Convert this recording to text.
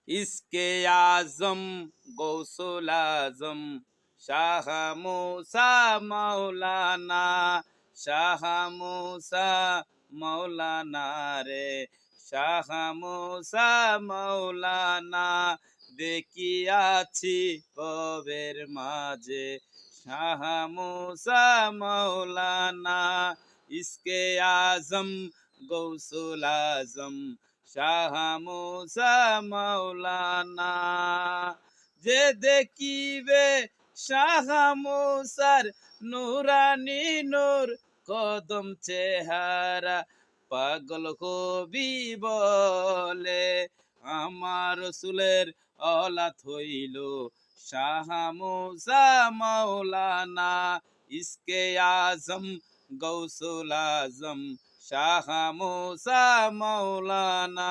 ইসকে আজম গৌসুল আজম শাহ মুসা মাওলানা, শাহ মুসা মাওলানা রে, শাহ মুসা মাওলানা। দেখিয়াছি কবের মাঝে শাহ মুসা মাওলানা। ইসকে আজম গৌসুল আজম শাহ মুসা মাওলানা। যে দেখিবে শাহ মুসার নুরানি নূর কদম চেহারা, পাগল কবি বলে আমার রসুলের অলাত হইল শাহ মুসা মাওলানা। ইসকে আজম গৌসুল আজম শাহ মুসা মাওলানা।